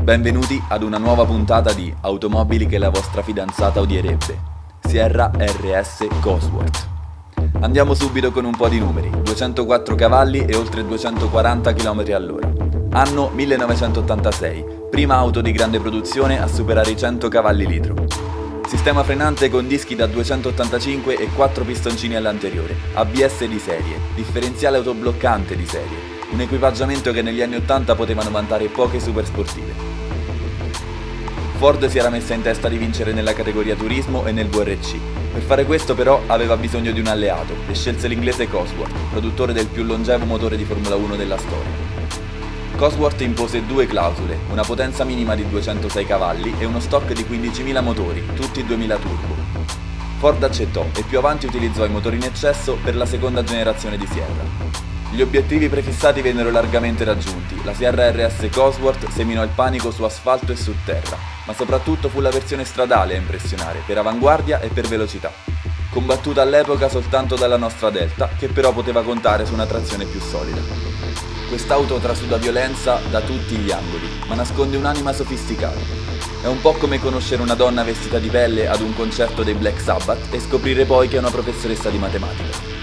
Benvenuti ad una nuova puntata di Automobili che la vostra fidanzata odierebbe. Sierra RS Cosworth. Andiamo subito con un po' di numeri. 204 cavalli e oltre 240 km all'ora. Anno 1986. Prima auto di grande produzione a superare i 100 cavalli litro. Sistema frenante con dischi da 285 e 4 pistoncini all'anteriore. ABS di serie. Differenziale autobloccante di serie. Un equipaggiamento che negli anni 80 potevano vantare poche super sportive. Ford si era messa in testa di vincere nella categoria turismo e nel VRC. Per fare questo però aveva bisogno di un alleato e scelse l'inglese Cosworth, produttore del più longevo motore di Formula 1 della storia. Cosworth impose due clausole, una potenza minima di 206 cavalli e uno stock di 15.000 motori, tutti 2000 turbo. Ford accettò e più avanti utilizzò i motori in eccesso per la seconda generazione di Sierra. Gli obiettivi prefissati vennero largamente raggiunti, la Sierra RS Cosworth seminò il panico su asfalto e su terra, ma soprattutto fu la versione stradale a impressionare, per avanguardia e per velocità. Combattuta all'epoca soltanto dalla nostra Delta, che però poteva contare su una trazione più solida. Quest'auto trasuda violenza da tutti gli angoli, ma nasconde un'anima sofisticata. È un po' come conoscere una donna vestita di pelle ad un concerto dei Black Sabbath e scoprire poi che è una professoressa di matematica.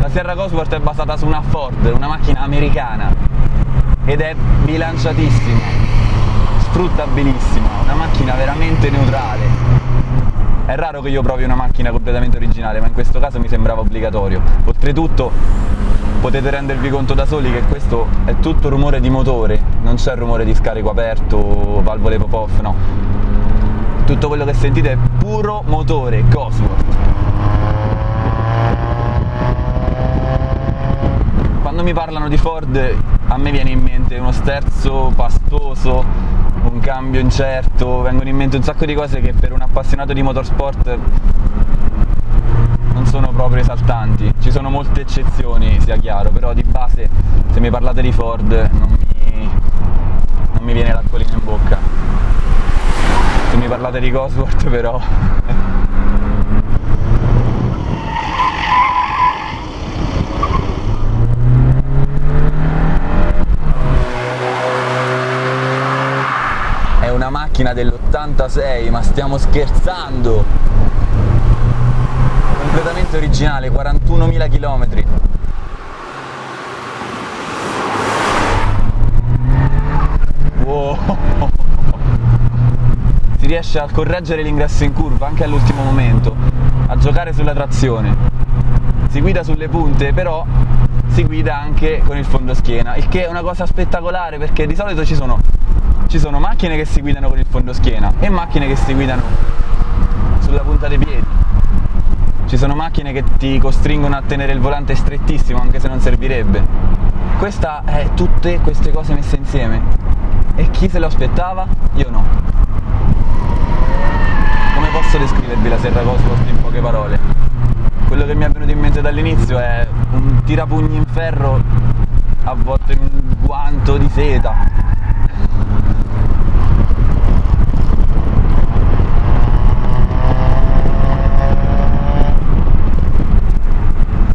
La Sierra Cosworth è basata su una Ford, una macchina americana, ed è bilanciatissima, sfruttabilissima, una macchina veramente neutrale. È raro che io provi una macchina completamente originale, ma in questo caso mi sembrava obbligatorio. Oltretutto potete rendervi conto da soli che questo è tutto rumore di motore, non c'è rumore di scarico aperto, valvole pop-off, no. Tutto quello che sentite è puro motore Cosworth. Quando mi parlano di Ford a me viene in mente uno sterzo pastoso, un cambio incerto, vengono in mente un sacco di cose che per un appassionato di motorsport non sono proprio esaltanti. Ci sono molte eccezioni, sia chiaro, però di base se mi parlate di Ford non mi viene l'acquolina in bocca. Se mi parlate di Cosworth però una macchina dell'86, ma stiamo scherzando? Completamente originale, 41.000 km. Wow. Si riesce a correggere l'ingresso in curva anche all'ultimo momento, a giocare sulla trazione. Si guida sulle punte, però si guida anche con il fondoschiena, il che è una cosa spettacolare perché di solito ci sono macchine che si guidano con il fondoschiena e macchine che si guidano sulla punta dei piedi. Ci sono macchine che ti costringono a tenere il volante strettissimo anche se non servirebbe. Questa è tutte queste cose messe insieme. E chi se lo aspettava? Io no. Come posso descrivervi la Sierra Cosworth in poche parole? Quello che mi è venuto in mente dall'inizio è un tirapugni in ferro avvolto in un guanto di seta.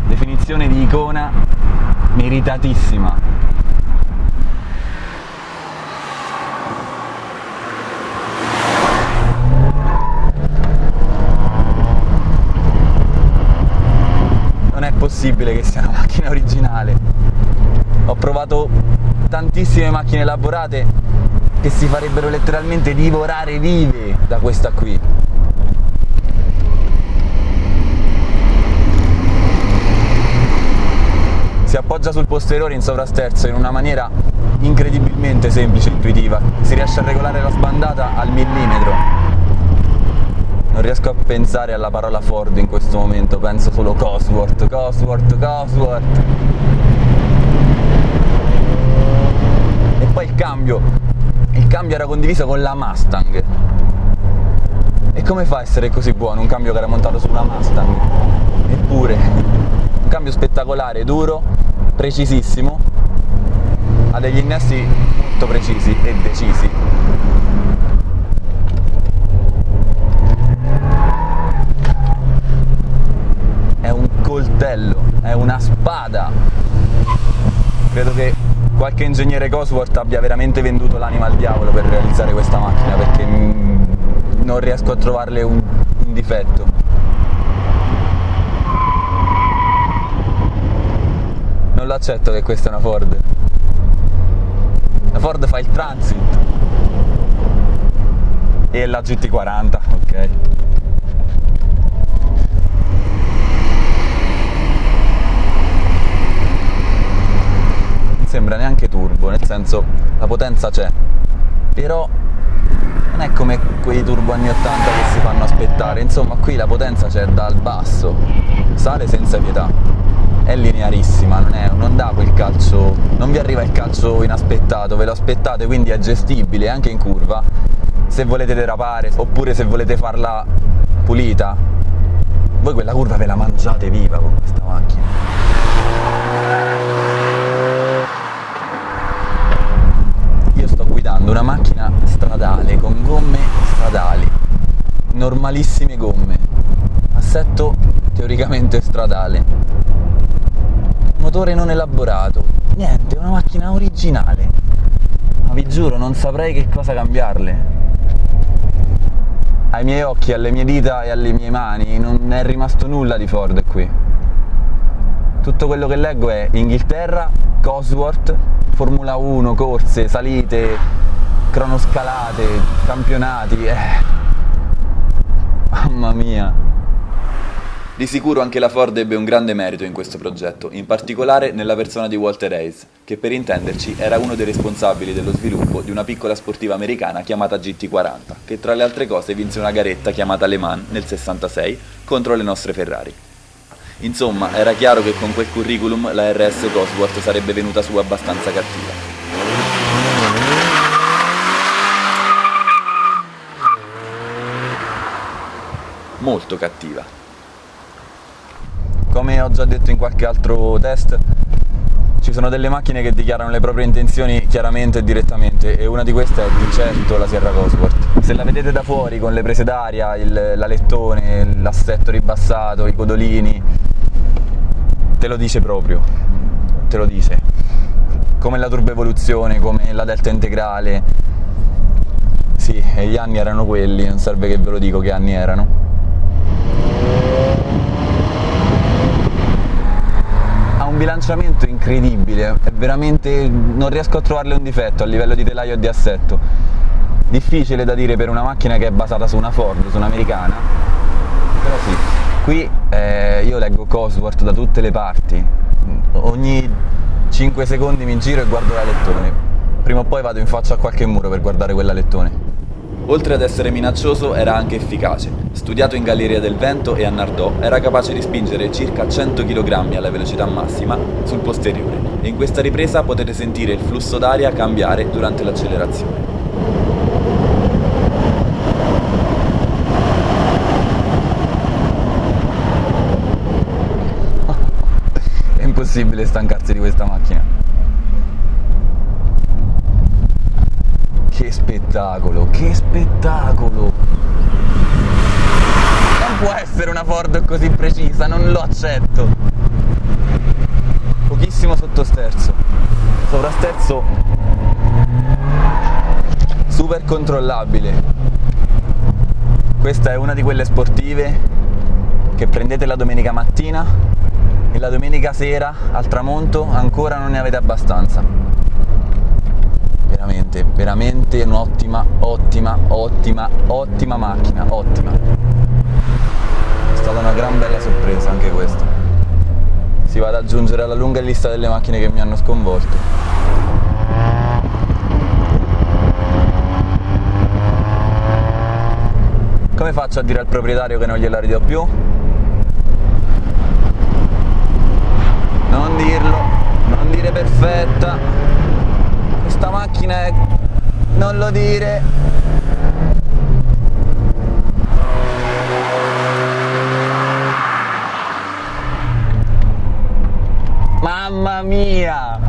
Definizione di icona meritatissima. Non è possibile che sia una macchina originale. Ho provato tantissime macchine elaborate che si farebbero letteralmente divorare vive da questa qui. Si appoggia sul posteriore in sovrasterzo in una maniera incredibilmente semplice e intuitiva. Si riesce a regolare la sbandata al millimetro. Non riesco a pensare alla parola Ford in questo momento, penso solo Cosworth, Cosworth, Cosworth. E poi il cambio era condiviso con la Mustang. E come fa a essere così buono un cambio che era montato su una Mustang? Eppure, un cambio spettacolare, duro, precisissimo, ha degli innesti molto precisi e decisi. È un coltello, è una spada. Credo che qualche ingegnere Cosworth abbia veramente venduto l'anima al diavolo per realizzare questa macchina, perché non riesco a trovarle un difetto. Non lo accetto che questa è una Ford. La Ford fa il Transit e la GT40, ok. Non sembra neanche turbo, nel senso la potenza c'è, però non è come quei turbo anni 80 che si fanno aspettare. Insomma, qui la potenza c'è dal basso, sale senza pietà, è linearissima, non dà quel calcio, non vi arriva il calcio inaspettato, ve lo aspettate, quindi è gestibile anche in curva, se volete derapare oppure se volete farla pulita. Voi quella curva ve la mangiate viva con questa macchina. Io sto guidando una macchina stradale con gomme stradali, normalissime gomme, assetto teoricamente stradale, motore non elaborato, niente, una macchina originale, ma vi giuro non saprei che cosa cambiarle. Ai miei occhi, alle mie dita e alle mie mani non è rimasto nulla di Ford qui. Tutto quello che leggo è Inghilterra, Cosworth, Formula 1, corse, salite, cronoscalate, campionati, mamma mia. Di sicuro anche la Ford ebbe un grande merito in questo progetto, in particolare nella persona di Walter Hayes, che per intenderci era uno dei responsabili dello sviluppo di una piccola sportiva americana chiamata GT40, che tra le altre cose vinse una garetta chiamata Le Mans nel 66 contro le nostre Ferrari. Insomma, era chiaro che con quel curriculum la RS Cosworth sarebbe venuta su abbastanza cattiva. Molto cattiva. Come ho già detto in qualche altro test, ci sono delle macchine che dichiarano le proprie intenzioni chiaramente e direttamente, e una di queste è di certo la Sierra Cosworth. Se la vedete da fuori con le prese d'aria, l'alettone, l'assetto ribassato, i codolini, te lo dice proprio, te lo dice. Come la turbo evoluzione, come la delta integrale. Sì, e gli anni erano quelli, non serve che ve lo dico che anni erano. Un bilanciamento incredibile, è veramente, non riesco a trovarle un difetto a livello di telaio e di assetto. Difficile da dire per una macchina che è basata su una Ford, su un'americana, però sì. Qui io leggo Cosworth da tutte le parti, ogni 5 secondi mi giro e guardo l'alettone, prima o poi vado in faccia a qualche muro per guardare quell'alettone. Oltre ad essere minaccioso, era anche efficace. Studiato in Galleria del Vento e a Nardò, era capace di spingere circa 100 kg alla velocità massima sul posteriore, e in questa ripresa potete sentire il flusso d'aria cambiare durante l'accelerazione. È impossibile stancarsi di questa macchina. Che spettacolo, che spettacolo! Non può essere una Ford così precisa, non lo accetto! Pochissimo sottosterzo, sovrasterzo super controllabile. Questa è una di quelle sportive che prendete la domenica mattina e la domenica sera al tramonto ancora non ne avete abbastanza. Veramente un'ottima macchina, ottima. È stata una gran bella sorpresa anche questa. Si va ad aggiungere alla lunga lista delle macchine che mi hanno sconvolto. Come faccio a dire al proprietario che non gliela ridò più? Non dirlo, non dire perfetta. sta macchina è... non lo dire. Mamma mia!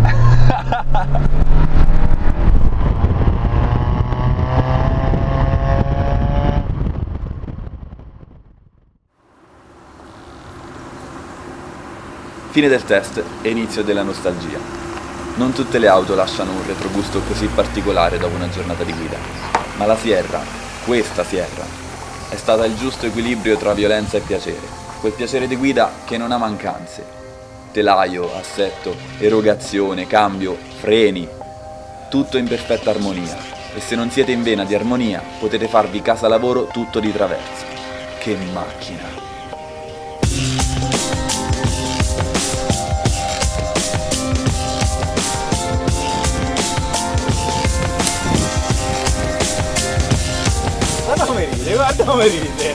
Fine del test e inizio della nostalgia. Non tutte le auto lasciano un retrogusto così particolare dopo una giornata di guida, ma la Sierra, questa Sierra, è stata il giusto equilibrio tra violenza e piacere, quel piacere di guida che non ha mancanze. Telaio, assetto, erogazione, cambio, freni, tutto in perfetta armonia. E se non siete in vena di armonia, potete farvi casa lavoro tutto di traverso. Che macchina! Guarda come ride.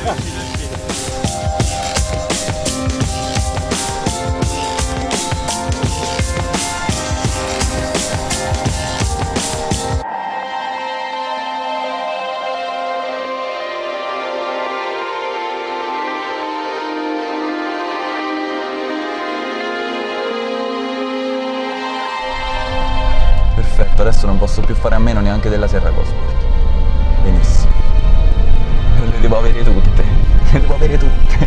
Perfetto, adesso non posso più fare a meno neanche della Sierra Cosworth. Benissimo. Le devo avere tutte.